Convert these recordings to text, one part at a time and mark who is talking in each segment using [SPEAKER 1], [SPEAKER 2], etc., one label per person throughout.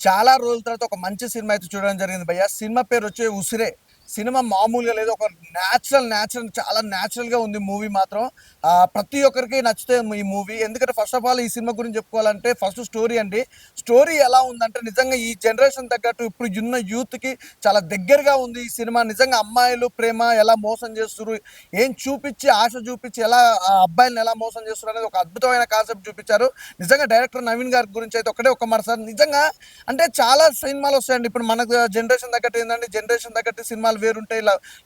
[SPEAKER 1] చాలా రోజుల తర్వాత ఒక మంచి సినిమా అయితే చూడడం జరిగింది భయ్య. సినిమా పేరు వచ్చి 'ఉసిరే'. సినిమా మామూలుగా లేదు. ఒక నేచురల్ చాలా నేచురల్‌గా ఉంది మూవీ మాత్రం. ప్రతి ఒక్కరికి నచ్చుతుంది ఈ మూవీ. ఎందుకంటే ఫస్ట్ ఆఫ్ ఆల్ ఈ సినిమా గురించి చెప్పుకోవాలంటే ఫస్ట్ స్టోరీ అండి. స్టోరీ ఎలా ఉందంటే నిజంగా ఈ జనరేషన్ తగ్గట్టు ఇప్పుడు ఉన్న యూత్‌కి చాలా దగ్గరగా ఉంది ఈ సినిమా. నిజంగా అమ్మాయిలు ప్రేమ ఎలా మోసం చేస్తుర్రు, ఏం చూపిచ్చి ఆశ చూపిచ్చి ఎలా ఆ అబ్బాయిల్ని ఎలా మోసం చేస్తుర్రు అనేది ఒక అద్భుతమైన కాన్సెప్ట్ చూపిచ్చారు. నిజంగా డైరెక్టర్ నవీన్ గారి గురించి అయితే ఒకటే ఒక్క మాట సార్, నిజంగా అంటే చాలా సినిమాలు వస్తాయండి. ఇప్పుడు మనకు జనరేషన్ తగ్గట్టు ఏందంటే జనరేషన్ తగ్గట్టు సినిమాలు వేరుంటాయి.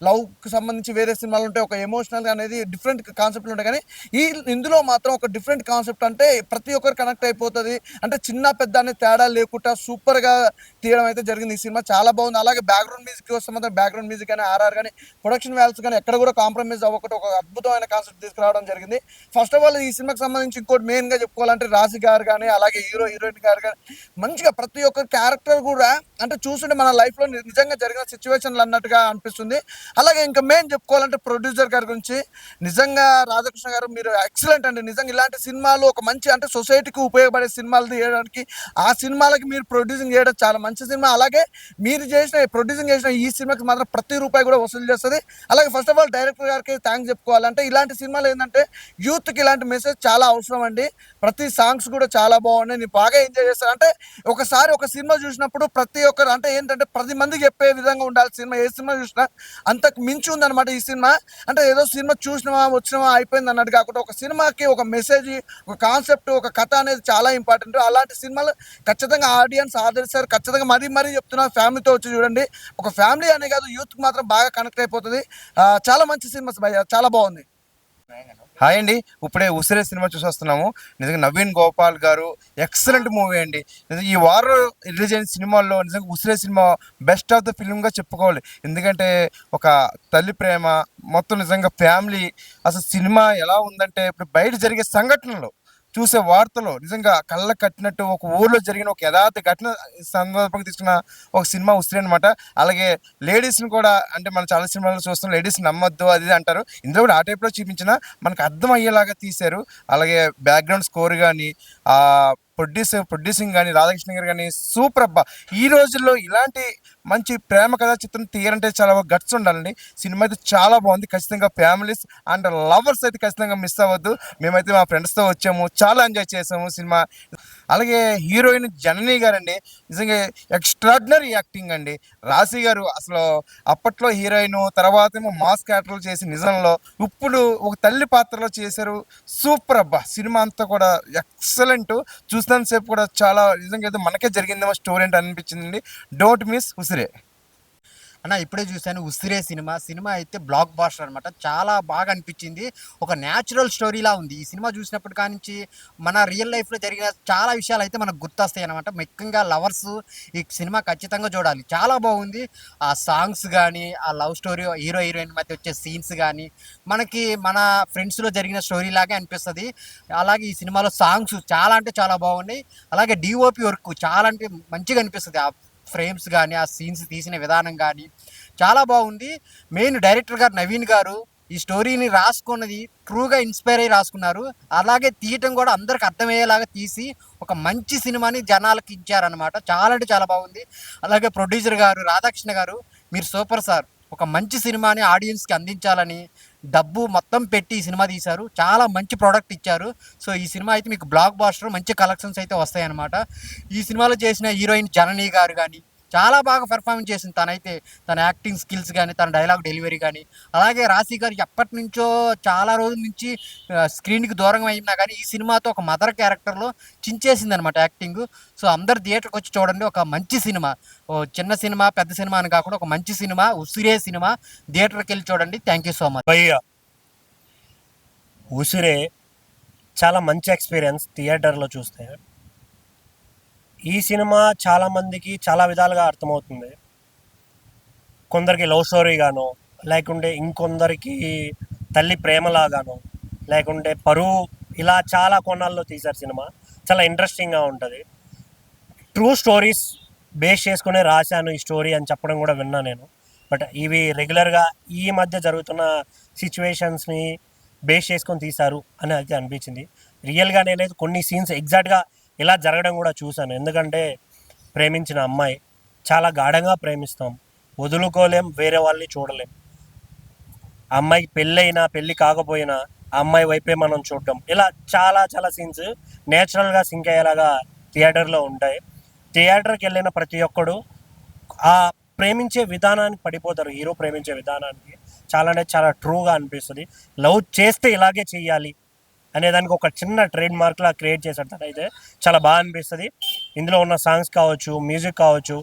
[SPEAKER 1] లవ్‌కి సంబంధించి వేరే సినిమాలు ఉంటాయి. ఒక ఎమోషనల్ అనేది డిఫరెంట్ కాన్సెప్ట్‌లు ఉంటాయి. కానీ ఈ ఇందులో మాత్రం ఒక డిఫరెంట్ కాన్సెప్ట్, అంటే ప్రతి ఒక్కరు కనెక్ట్ అయిపోతది. అంటే చిన్న పెద్ద అనే తేడా లేకుండా సూపర్‌గా తీయడం అయితే జరిగింది. ఈ సినిమా చాలా బాగుంది. అలాగే బ్యాక్‌గ్రౌండ్ మ్యూజిక్ వస్తే మాత్రం బ్యాక్‌గ్రౌండ్ మ్యూజిక్ గాని, ఆర్ఆర్ గాని, ప్రొడక్షన్ వాల్యూస్ గాని ఎక్కడ కూడా కాంప్రమైజ్ అవ్వకుండా ఒక అద్భుతమైన కాన్సెప్ట్ తీసుకురావడం జరిగింది. ఫస్ట్ ఆఫ్ ఆల్ ఈ సినిమాకి సంబంధించి ఇంకోటి మెయిన్‌గా చెప్పుకోవాలంటే రాశి గారు గాని, అలాగే హీరోయిన్ గారు గాని మంచిగా ప్రతి ఒక్క క్యారెక్టర్ కూడా అంటే చూస్తుంటే మన లైఫ్‌లో నిజంగా జరిగిన సిట్యుయేషన్‌లు అన్నట్టుగా అనిపిస్తుంది. అలాగే ఇంకా మెయిన్ చెప్పుకోవాలంటే ప్రొడ్యూసర్ గారి గురించి నిజంగా రాధాకృష్ణ గారు మీరు ఎక్సలెంట్ అండి. నిజంగా ఇలాంటి సినిమాలు ఒక మంచి అంటే సొసైటీకి ఉపయోగపడే సినిమాలు తీయడానికి, ఆ సినిమాలకి మీరు ప్రొడ్యూసింగ్ చేయడం చాలా మంచి సినిమా. అలాగే మీరు ప్రొడ్యూసింగ్ చేసిన ఈ సినిమాకి మాత్రం ప్రతి రూపాయి కూడా వసూలు చేస్తది. అలాగే ఫస్ట్ ఆఫ్ ఆల్ డైరెక్టర్ గారికి థాంక్స్ చెప్పుకోవాలంటే ఇలాంటి సినిమాలు ఏందంటే యూత్‌కి ఇలాంటి మెసేజ్ చాలా అవసరం అండి. ప్రతి సాంగ్స్ కూడా చాలా బాగున్నాయి. నేను బాగా ఎంజాయ్ చేశాను. అంటే ఒకసారి ఒక సినిమా చూసినప్పుడు ప్రతి ఒక్కరు అంటే ఏంటంటే 10 మందికి చెప్పే విధంగా ఉండాలి సినిమా. ఏ సినిమా చూసినా అంతకు మించి ఉందన్నమాట ఈ సినిమా. అంటే ఏదో సినిమా చూసినామా, వచ్చినామా, అయిపోయింది అన్నట్టు కాకుండా ఒక సినిమాకి ఒక మెసేజ్, ఒక కాన్సెప్ట్, ఒక కథ అనేది చాలా ఇంపార్టెంట్. అలాంటి సినిమాలు ఖచ్చితంగా ఆడియన్స్ ఆదరిస్తారు. ఖచ్చితంగా మరీ చెప్తున్నా, ఫ్యామిలీతో వచ్చి చూడండి. ఒక ఫ్యామిలీ అనే కాదు, యూత్‌కి మాత్రం బాగా కనెక్ట్ అయిపోతది. చాలా మంచి సినిమాస్ భయ్య. చాలా బాగుంది.
[SPEAKER 2] హాయ్ అండి. ఇప్పుడే 'ఉసిరే' సినిమా చూసొస్తున్నాము. నిజంగా నవీన్ గోపాల్ గారు ఎక్సలెంట్ మూవీ అండి. నిజంగా ఈ వారం రిలీజ్ అయిన సినిమాల్లో నిజంగా 'ఉసిరే' సినిమా బెస్ట్ ఆఫ్ ద ఫిల్మ్‌గా చెప్పుకోవాలి. ఎందుకంటే ఒక తల్లి ప్రేమ, మొత్తం నిజంగా ఫ్యామిలీ, అసలు సినిమా ఎలా ఉందంటే ఇప్పుడు బయట జరిగే సంఘటనలు, చూసే వార్తలు నిజంగా కళ్ళకు కట్టినట్టు ఒక ఊర్లో జరిగిన ఒక యథార్థ ఘటన సందర్భంగా తీసుకున్న ఒక సినిమా 'ఉసిరి' అనమాట. అలాగే లేడీస్‌ని కూడా, అంటే మనం చాలా సినిమాల్లో చూస్తాం లేడీస్‌ని నమ్మొద్దు అది ఇది అంటారు. ఇందులో కూడా ఆ టైప్‌లో చూపించినా మనకు అర్థమయ్యేలాగా తీశారు. అలాగే బ్యాక్‌గ్రౌండ్ స్కోర్ గాని, ప్రొడ్యూసింగ్ గాని, రాధాకృష్ణ గారు గాని సూపర్ అబ్బా! ఈ రోజుల్లో ఇలాంటి మంచి ప్రేమ కథా చిత్రం తీయాలంటే చాలా గట్స్ ఉండాలండి. సినిమా అయితే చాలా బాగుంది. ఖచ్చితంగా ఫ్యామిలీస్ అండ్ లవర్స్ అయితే ఖచ్చితంగా మిస్ అవ్వద్దు. మేమైతే మా ఫ్రెండ్స్‌తో వచ్చాము. చాలా ఎంజాయ్ చేసాము సినిమా. అలాగే హీరోయిన్ జనని గారండి, నిజంగా ఎక్స్ట్రార్డినరీ యాక్టింగ్ అండి. రాశి గారు అసలు అప్పట్లో హీరోయిన్, తర్వాతేమో మాస్ క్యారెక్టర్లు చేసి నిజంలో ఇప్పుడు ఒక తల్లి పాత్రలో చేశారు. సూపర్ అబ్బా! సినిమా అంతా కూడా ఎక్సలెంట్. చూసినంత సేపు కూడా చాలా నిజంగా ఏదో మనకే జరిగిందేమో స్టోరీ అంటే అనిపించిందండి. Don't miss Usire.
[SPEAKER 3] అన్న ఇప్పుడే చూసాను 'ఉసిరే' సినిమా. సినిమా అయితే బ్లాక్ బాస్టర్ అనమాట. చాలా బాగా అనిపించింది. ఒక న్యాచురల్ స్టోరీలా ఉంది. ఈ సినిమా చూసినప్పటి కానించి మన రియల్ లైఫ్‌లో జరిగిన చాలా విషయాలైతే మనకు గుర్తొస్తాయి అనమాట. ముఖ్యంగా లవర్స్ ఈ సినిమా ఖచ్చితంగా చూడాలి. చాలా బాగుంది. ఆ సాంగ్స్ గానీ, ఆ లవ్ స్టోరీ హీరో, హీరోయిన్ మధ్య వచ్చే సీన్స్ గానీ, మనకి మన ఫ్రెండ్స్‌లో జరిగిన స్టోరీ లాగే అనిపిస్తది. అలాగే ఈ సినిమాలో సాంగ్స్ చాలా అంటే చాలా బాగున్నాయి. అలాగే డీఓపీ వర్క్ చాలా అంటే మంచిగా అనిపిస్తది. ఆ ఫ్రేమ్స్ గానీ, ఆ సీన్స్ తీసిన విధానం గానీ చాలా బాగుంది. మెయిన్ డైరెక్టర్ గారు నవీన్ గారు ఈ స్టోరీని రాసుకున్నది ట్రూగా ఇన్స్పైర్ అయ్యి రాసుకున్నారు. అలాగే తీయటం కూడా అందరికి అర్థమయ్యేలాగా తీసి ఒక మంచి సినిమాని జనాలకి ఇచ్చారనమాట. చాలా అంటే చాలా బాగుంది. అలాగే ప్రొడ్యూసర్ గారు రాధాకృష్ణ గారు, మీరు సూపర్ సార్. ఒక మంచి సినిమాని ఆడియన్స్కి అందించాలని డబ్బు మొత్తం పెట్టి ఈ సినిమా తీశారు. చాలా మంచి ప్రోడక్ట్ ఇచ్చారు. సో ఈ సినిమా అయితే మీకు బ్లాక్ బాస్టర్, మంచి కలెక్షన్స్ అయితే వస్తాయన్నమాట. ఈ సినిమాలో చేసిన హీరోయిన్ జనని గారు కానీ చాలా బాగా పెర్ఫార్మెన్స్ చేసింది. తనైతే తన యాక్టింగ్ స్కిల్స్ కానీ, తన డైలాగ్ డెలివరీ కానీ, అలాగే రాశి గారు ఎప్పటి నుంచో చాలా రోజుల నుంచి స్క్రీన్కి దూరంగా అయినా కానీ ఈ సినిమాతో ఒక మదర్ క్యారెక్టర్లో చించేసింది అనమాట యాక్టింగ్. సో అందరు థియేటర్కి వచ్చి చూడండి. ఒక మంచి సినిమా, ఓ చిన్న సినిమా పెద్ద సినిమా అని కాకుండా ఒక మంచి సినిమా, ఉసిరే సినిమా. థియేటర్కి వెళ్ళి చూడండి. Thank you so much.
[SPEAKER 4] భయ్య, ఉసిరే చాలా మంచి ఎక్స్పీరియన్స్ థియేటర్లో చూస్తే. ఈ సినిమా చాలామందికి చాలా విధాలుగా అర్థమవుతుంది. కొందరికి లవ్ స్టోరీగానో, లేకుంటే ఇంకొందరికి తల్లి ప్రేమలాగానో, లేకుంటే పరువు, ఇలా చాలా కోణాల్లో తీశారు సినిమా. చాలా ఇంట్రెస్టింగ్గా ఉంటుంది. ట్రూ స్టోరీస్ బేస్ చేసుకునే రాశాను ఈ స్టోరీ అని చెప్పడం కూడా విన్నా నేను. బట్ ఇవి రెగ్యులర్గా ఈ మధ్య జరుగుతున్న సిచ్యువేషన్స్ని బేస్ చేసుకొని తీశారు అని అయితే అనిపించింది. రియల్గా నేనైతే కొన్ని సీన్స్ ఎగ్జాక్ట్గా ఇలా జరగడం కూడా చూశాను. ఎందుకంటే ప్రేమించిన అమ్మాయి చాలా గాఢంగా ప్రేమిస్తాం, వదులుకోలేం, వేరే వాళ్ళని చూడలేం. అమ్మాయికి పెళ్ళైనా పెళ్ళి కాకపోయినా ఆ అమ్మాయి వైపే మనం చూడటం, ఇలా చాలా చాలా సీన్స్ నేచురల్గా సింక్ అయ్యేలాగా థియేటర్లో ఉంటాయి. థియేటర్కి వెళ్ళిన ప్రతి ఒక్కడు ఆ ప్రేమించే విధానానికి పడిపోతారు. హీరో ప్రేమించే విధానానికి చాలా అంటే చాలా ట్రూగా అనిపిస్తుంది. లవ్ చేస్తే ఇలాగే చెయ్యాలి అనేదానికి ఒక చిన్న ట్రేడ్ మార్క్లా క్రియేట్ చేశాడు తనైతే. చాలా బాగా అనిపిస్తుంది. ఇందులో ఉన్న సాంగ్స్ కావచ్చు, మ్యూజిక్ కావచ్చు,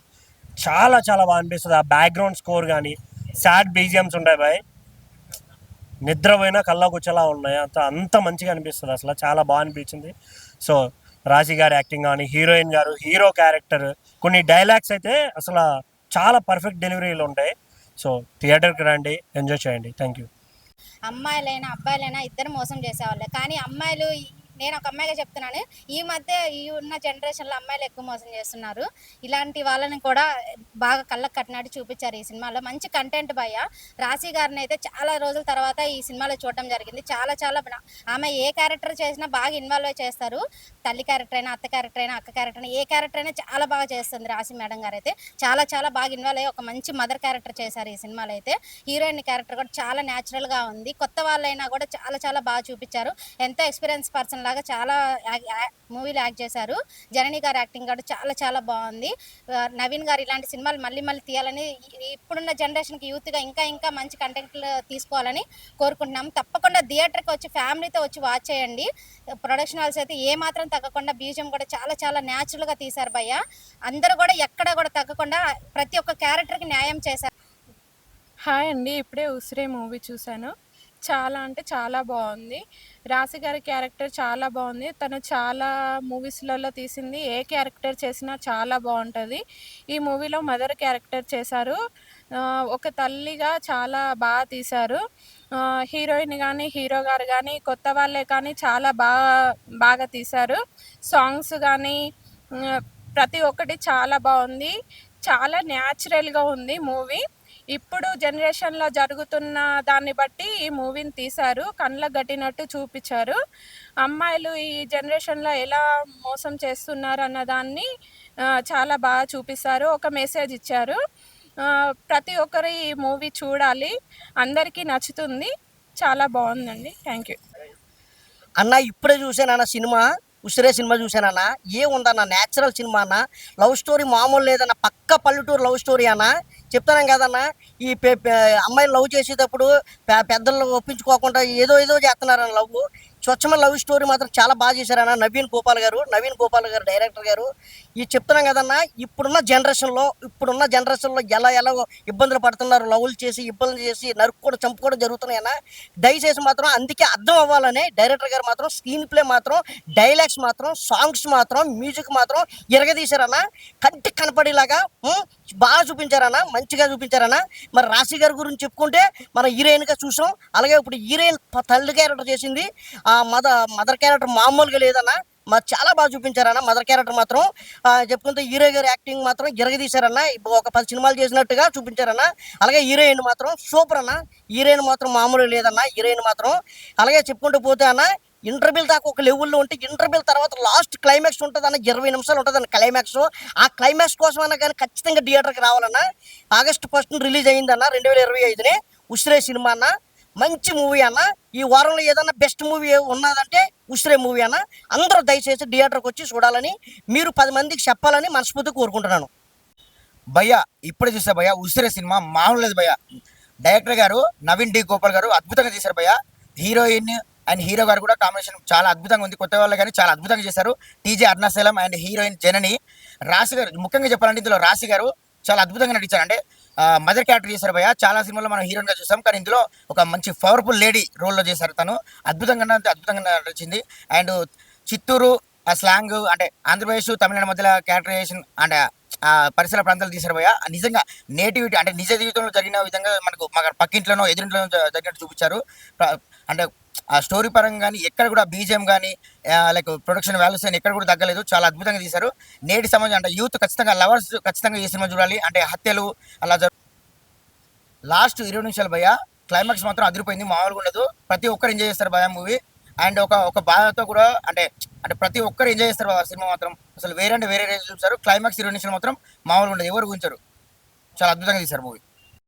[SPEAKER 4] చాలా చాలా బాగా అనిపిస్తుంది. ఆ బ్యాక్గ్రౌండ్ స్కోర్ కానీ, సాడ్ బీజిఎమ్స్ ఉంటాయి బాయ్, నిద్రపోయినా కల్లోకి వచ్చేలా ఉన్నాయి. అంత మంచిగా అనిపిస్తుంది, అసలు చాలా బాగా అనిపించింది. సో రాశి గారి యాక్టింగ్ కానీ, హీరోయిన్ గారు, హీరో క్యారెక్టర్, కొన్ని డైలాగ్స్ అయితే అసలు చాలా పర్ఫెక్ట్ డెలివరీలు ఉంటాయి. సో థియేటర్కి రండి, ఎంజాయ్ చేయండి. Thank you.
[SPEAKER 5] అమ్మాయిలైనా అబ్బాయిలైనా ఇద్దరు మోసం చేసేవాళ్ళే, కానీ అమ్మాయిలు నేను ఒక అమ్మాయిగా చెప్తున్నాను, ఈ మధ్య ఈ ఉన్న జనరేషన్లో అమ్మాయిలు ఎక్కువ మోసం చేస్తున్నారు. ఇలాంటి వాళ్ళని కూడా బాగా కళ్ళకు కట్టినట్టు చూపించారు ఈ సినిమాలో. మంచి కంటెంట్ భయ్య. రాశి గారిని అయితే చాలా రోజుల తర్వాత ఈ సినిమాలో చూడడం జరిగింది. చాలా చాలా ఆమె ఏ క్యారెక్టర్ చేసినా బాగా ఇన్వాల్వ్ చేస్తారు. తల్లి క్యారెక్టర్ అయినా, అత్త క్యారెక్టర్ అయినా, అక్క క్యారెక్టర్ అయినా, ఏ క్యారెక్టర్ అయినా చాలా బాగా చేస్తుంది రాశి మేడం గారు అయితే. చాలా చాలా బాగా ఇన్వాల్వ్ అయ్యి ఒక మంచి మదర్ క్యారెక్టర్ చేశారు ఈ సినిమాలో అయితే. హీరోయిన్ క్యారెక్టర్ కూడా చాలా న్యాచురల్గా ఉంది. కొత్త వాళ్ళైనా కూడా చాలా చాలా బాగా చూపించారు. ఎంతో ఎక్స్పీరియన్స్ పర్సన్ లాగా చాలా మూవీలో యాక్ట్ చేశారు. జనని గారి యాక్టింగ్ కూడా చాలా చాలా బాగుంది. నవీన్ గారు ఇలాంటి సినిమాలు మళ్ళీ మళ్ళీ తీయాలని, ఇప్పుడున్న జనరేషన్కి యూత్గా ఇంకా ఇంకా మంచి కంటెంట్లు తీసుకోవాలని కోరుకుంటున్నాం. తప్పకుండా థియేటర్కి వచ్చి ఫ్యామిలీతో వచ్చి వాచ్ చేయండి. ప్రొడక్షన్ హాల్స్ అయితే ఏ మాత్రం తగ్గకుండా, బీజియం కూడా చాలా చాలా న్యాచురల్గా తీశారు భయ్య. అందరూ కూడా ఎక్కడ కూడా తగ్గకుండా ప్రతి ఒక్క క్యారెక్టర్కి న్యాయం చేశారు.
[SPEAKER 6] హాయ్ అండి, ఇప్పుడే ఉసిరే మూవీ చూశాను. చాలా అంటే చాలా బాగుంది. రాశి గారి క్యారెక్టర్ చాలా బాగుంది. తను చాలా మూవీస్లలో తీసింది, ఏ క్యారెక్టర్ చేసినా చాలా బాగుంటుంది. ఈ మూవీలో మదర్ క్యారెక్టర్ చేశారు. ఒక తల్లిగా చాలా బాగా తీశారు. హీరోయిన్ కానీ, హీరో గారు కానీ, కొత్త వాళ్ళే కానీ చాలా బాగా తీశారు. సాంగ్స్ కానీ ప్రతి ఒక్కటి చాలా బాగుంది. చాలా న్యాచురల్గా ఉంది మూవీ. ఇప్పుడు జనరేషన్లో జరుగుతున్న దాన్ని బట్టి ఈ మూవీని తీశారు, కళ్ళకు కట్టినట్టు చూపించారు. అమ్మాయిలు ఈ జనరేషన్లో ఎలా మోసం చేస్తున్నారు అన్న దాన్ని చాలా బాగా చూపిస్తారు, ఒక మెసేజ్ ఇచ్చారు. ప్రతి ఒక్కరు ఈ మూవీ చూడాలి, అందరికీ నచ్చుతుంది. చాలా బాగుందండి. థ్యాంక్ యూ
[SPEAKER 7] అన్న. ఇప్పుడే చూసానన్న సినిమా, ఉసిరే సినిమా చూసానన్న. ఏముందన్న, న్యాచురల్ సినిమా అన్న. లవ్ స్టోరీ మామూలు లేదన్న, పక్క పల్లెటూరు లవ్ స్టోరీ అన్న. చెప్తున్నాం కదన్న, ఈ అమ్మాయిని లవ్ చేసేటప్పుడు పెద్దలను ఒప్పించుకోకుండా ఏదో ఏదో చేస్తున్నారన్న లవ్. స్వచ్ఛమైన లవ్ స్టోరీ మాత్రం చాలా బాగా చేశారన్న నవీన్ గోపాల్ గారు డైరెక్టర్ గారు. ఈ చెప్తున్నాం కదన్న, ఇప్పుడున్న జనరేషన్లో ఎలా ఇబ్బందులు పడుతున్నారు, లవ్లు చేసి ఇబ్బందులు చేసి నరుక్కోవడం, చంపుకోవడం జరుగుతున్నాయన్న. దయచేసి మాత్రం అందుకే అర్థం అవ్వాలని డైరెక్టర్ గారు మాత్రం స్క్రీన్ ప్లే మాత్రం, డైలాగ్స్ మాత్రం, సాంగ్స్ మాత్రం, మ్యూజిక్ మాత్రం ఎరగదీశారన్న. కంటికి కనపడేలాగా బాగా చూపించారన్న, మంచిగా చూపించారన్న. మరి రాశి గారి గురించి చెప్పుకుంటే మనం హీరోయిన్గా చూసాం. అలాగే ఇప్పుడు హీరోయిన్ తల్లి క్యారెక్టర్ చేసింది. ఆ మదర్ క్యారెక్టర్ మామూలుగా లేదన్న, మరి చాలా బాగా చూపించారన్న. మదర్ క్యారెక్టర్ మాత్రం చెప్పుకుంటే హీరో గారి యాక్టింగ్ మాత్రం ఎరగదీశారన్న. ఒక 10 సినిమాలు చేసినట్టుగా చూపించారన్న. అలాగే హీరోయిన్ మాత్రం సూపర్ అన్న. హీరోయిన్ మాత్రం మామూలు లేదన్న, హీరోయిన్ మాత్రం. అలాగే చెప్పుకుంటూ పోతే అన్న, ఇంటర్వెల్ దాకా ఒక లెవెల్లో ఉంటే ఇంటర్వెల్ తర్వాత లాస్ట్ క్లైమాక్స్ ఉంటుంది అన్న, 20 నిమిషాలు ఉంటుంది అన్న క్లైమాక్స్. ఆ క్లైమాక్స్ కోసం అన్నా కానీ ఖచ్చితంగా థియేటర్కి రావాలన్న. ఆగస్టు 1 రిలీజ్ అయిందన్న 2025 ఉసిరే సినిమా అన్న. మంచి మూవీ అన్న. ఈ వారంలో ఏదన్నా బెస్ట్ మూవీ ఉన్నదంటే ఉసిరే మూవీ అన్న. అందరూ దయచేసి థియేటర్కి వచ్చి చూడాలని, మీరు 10 మందికి చెప్పాలని మనస్ఫూర్తిగా కోరుకుంటున్నాను.
[SPEAKER 8] భయ్య ఇప్పుడే చూసా భయ్య, ఉసిరే సినిమా మామూలు లేదు భయ్య. డైరెక్టర్ గారు నవీన్ గోపాల్ గారు అద్భుతంగా చేశారు భయ్య. హీరోయిన్ అండ్ హీరో గారు కూడా కాంబినేషన్ చాలా అద్భుతంగా ఉంది. కొత్త వాళ్ళు కానీ చాలా అద్భుతంగా చేశారు. టీజే అరుణాచలం అండ్ హీరోయిన్ జనని. రాశి గారు ముఖ్యంగా చెప్పాలంటే ఇందులో రాశి గారు చాలా అద్భుతంగా నటించారు. అంటే మదర్ క్యారెక్టర్ చేశారు భయ్య. చాలా సినిమాల్లో మనం హీరోయిన్గా చూసాం, కానీ ఇందులో ఒక మంచి పవర్ఫుల్ లేడీ రోల్లో చేశారు. తను అద్భుతంగా నటించింది. అండ్ చిత్తూరు ఆ స్లాంగ్, అంటే ఆంధ్రప్రదేశ్ తమిళనాడు మధ్యలో క్యారెక్టరైజేషన్ అండ్ పరిసర ప్రాంతాలు తీశారు భయ్య. నిజంగా నేటివిటీ, అంటే నిజ జీవితంలో జరిగిన విధంగా మనకు పక్కింట్లోనో ఎదురింట్లోనో జరిగినట్టు చూపించారు. అంటే ఆ స్టోరీ పరంగా కానీ ఎక్కడ కూడా బీజిఎం కానీ లైక్ ప్రొడక్షన్ వాల్యూస్ కానీ ఎక్కడ కూడా తగ్గలేదు. చాలా అద్భుతంగా తీశారు. నేటి సమాజం అంటే యూత్ ఖచ్చితంగా, లవర్స్ ఖచ్చితంగా ఈ సినిమా చూడాలి. అంటే హత్యలు అలా లాస్ట్ 20 నిమిషాలు భయ్య. క్లైమాక్స్ మాత్రం అదిరిపోయింది, మామూలుగా ఉండదు. ప్రతి ఒక్కరు ఎంజాయ్ చేస్తారు భయ్య మూవీ. అండ్ ఒక బాధతో కూడా అంటే అంటే ప్రతి ఒక్కరు ఎంజాయ్ చేస్తారు ఆ సినిమా మాత్రం. అసలు వేరే అంటే వేరే రేంజ్ చూస్తారు. క్లైమాక్స్ 20 నిమిషాలు మాత్రం మామూలుగా ఉండదు, ఎవరు ఊహించరు. చాలా అద్భుతంగా తీశారు మూవీ.